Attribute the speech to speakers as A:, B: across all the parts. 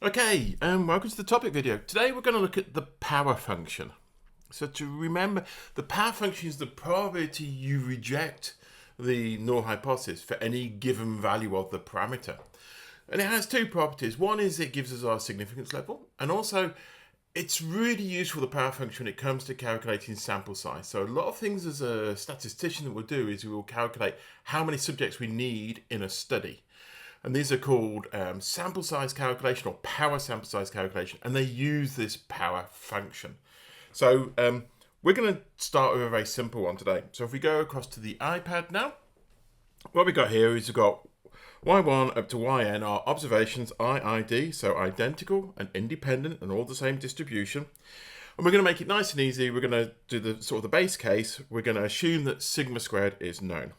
A: Okay, welcome to the topic video. Today we're going to look at the power function. So to remember, the power function is the probability you reject the null hypothesis for any given value of the parameter. And it has two properties. One is it gives us our significance level, and also it's really useful, the power function, when it comes to calculating sample size. So a lot of things as a statistician that we'll do is we will calculate how many subjects we need in a study. And these are called sample size calculation or power sample size calculation, and they use this power function. So we're going to start with a very simple one today. So if we go across to the iPad now, what we've got here is we've got y1 up to yn are observations IID, so identical and independent and all the same distribution. And we're going to make it nice and easy. We're going to do the sort of the base case. We're going to assume that sigma squared is known.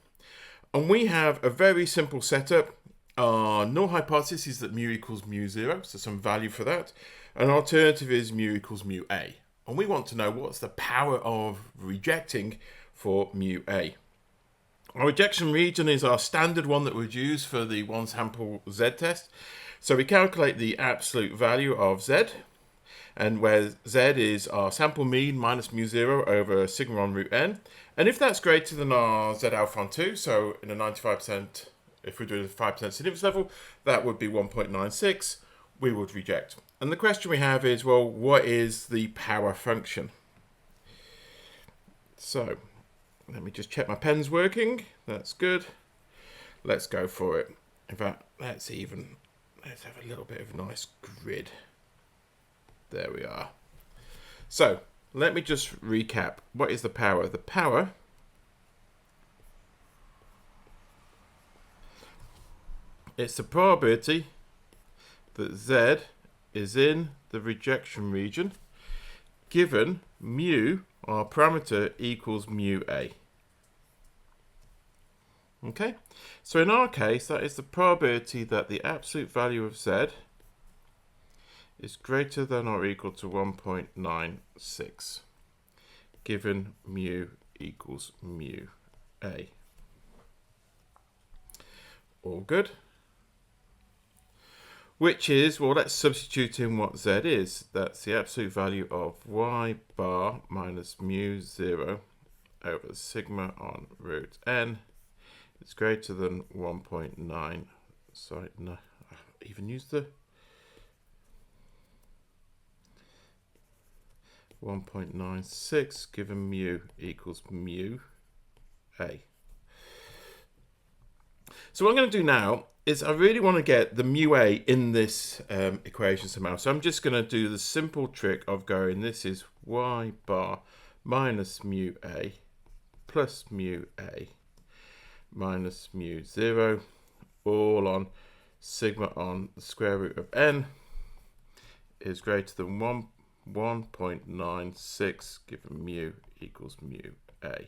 A: And we have a very simple setup. Our null hypothesis is that mu equals mu 0, so some value for that. An alternative is mu equals mu a. And we want to know what's the power of rejecting for mu a. Our rejection region is our standard one that we'd use for the one sample z test. So we calculate the absolute value of z, and where z is our sample mean minus mu 0 over sigma on root n. And if that's greater than our z alpha on 2, so in a 95%, if we're doing a 5% significance level, that would be 1.96, we would reject. And the question we have is, well, what is the power function? So, let me just check my pen's working. That's good. Let's go for it. In fact, let's have a little bit of a nice grid. There we are. So, let me just recap. What is the power? The power it's the probability that z is in the rejection region given mu, our parameter, equals mu a. Okay, so in our case, that is the probability that the absolute value of z is greater than or equal to 1.96 given mu equals mu a. All good? Which is, well, let's substitute in what z is. That's the absolute value of y bar minus mu 0 over sigma on root n is greater than 1.9. Sorry, no, I even used the 1.96 given mu equals mu a. So what I'm going to do now is I really want to get the mu a in this equation somehow. So I'm just going to do the simple trick of going, this is y bar minus mu a plus mu a minus mu 0, all on sigma on the square root of n is greater than 1.96 given mu equals mu a.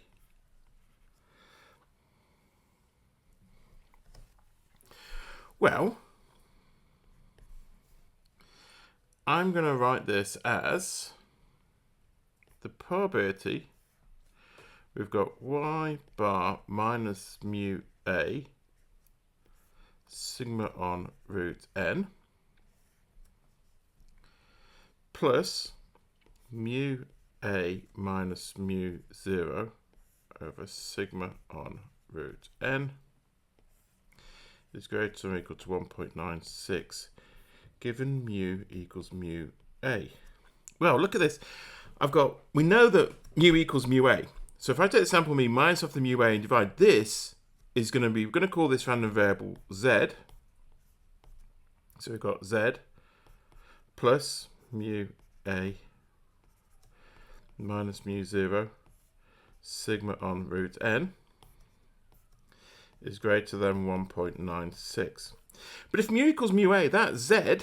A: Well, I'm going to write this as the probability. We've got y bar minus mu a sigma on root n plus mu a minus mu 0 over sigma on root n is greater or equal to 1.96 given mu equals mu a. Well, look at this. We know that mu equals mu a. So if I take the sample mean minus off the mu a and divide, this is going to be, we're going to call this random variable z. So we've got z plus mu a minus mu 0 sigma on root n is greater than 1.96. But if mu equals mu a, that z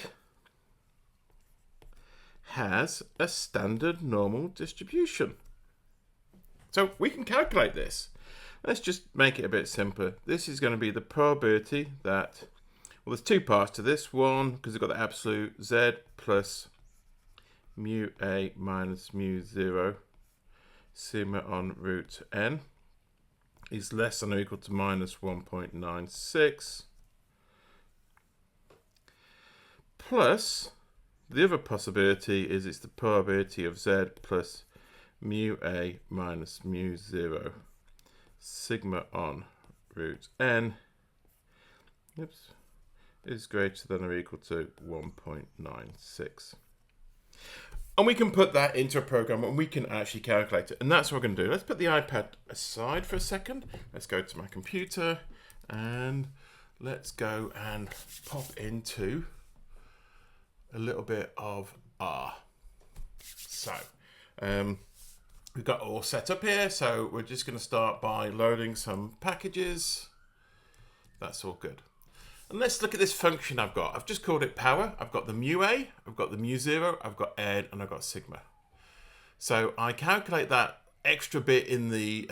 A: has a standard normal distribution. So we can calculate this. Let's just make it a bit simpler. This is going to be the probability that, well, there's two parts to this. One, because we've got the absolute z plus mu a minus mu 0 sigma on root n is less than or equal to minus 1.96 plus The other possibility is it's the probability of z plus mu a minus mu 0 sigma on root n is greater than or equal to 1.96. And we can put that into a program and we can actually calculate it. And that's what we're going to do. Let's put the iPad aside for a second. Let's go to my computer and let's go and pop into a little bit of R. So we've got all set up here. So we're just going to start by loading some packages. That's all good. And let's look at this function I've got. I've just called it power. I've got the mu a, I've got the mu 0, I've got n, and I've got sigma. So I calculate that extra bit in the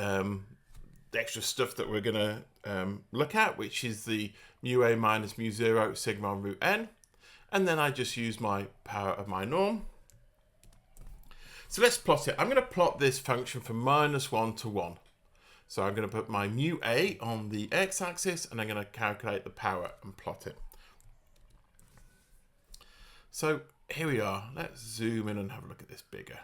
A: extra stuff that we're going to look at, which is the mu a minus mu 0 sigma on root n. And then I just use my power of my norm. So let's plot it. I'm going to plot this function from -1 to 1. So I'm going to put my mu a on the x-axis and I'm going to calculate the power and plot it. So here we are. Let's zoom in and have a look at this bigger.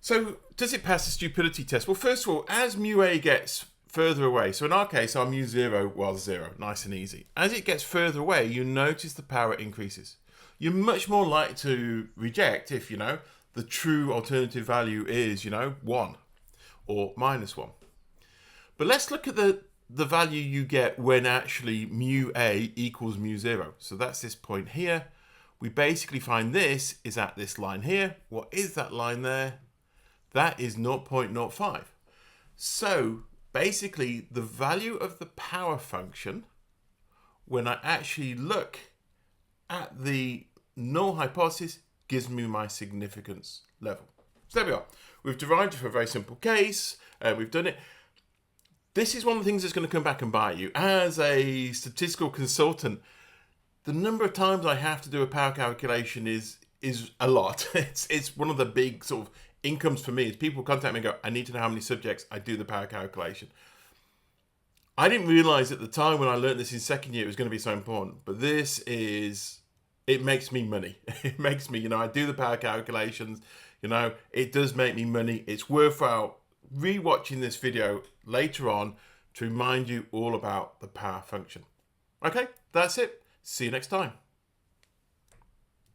A: So does it pass the stupidity test? Well, first of all, as mu a gets further away, so in our case, our mu 0 was 0, nice and easy. As it gets further away, you notice the power increases. You're much more likely to reject if, the true alternative value is, 1. Or -1. But let's look at the value you get when actually mu a equals mu 0. So that's this point here. We basically find this is at this line here. What is that line there? That is 0.05. So basically the value of the power function, when I actually look at the null hypothesis, gives me my significance level. So there we are. We've derived it for a very simple case. We've done it. This is one of the things that's going to come back and bite you. As a statistical consultant, the number of times I have to do a power calculation is a lot. It's one of the big sort of incomes for me. Is people contact me and go, I need to know how many subjects I do the power calculation. I didn't realize at the time when I learned this in second year it was going to be so important. But it makes me money. It makes me, I do the power calculations. It does make me money. It's worthwhile rewatching this video later on to remind you all about the power function. Okay, that's it. See you next time.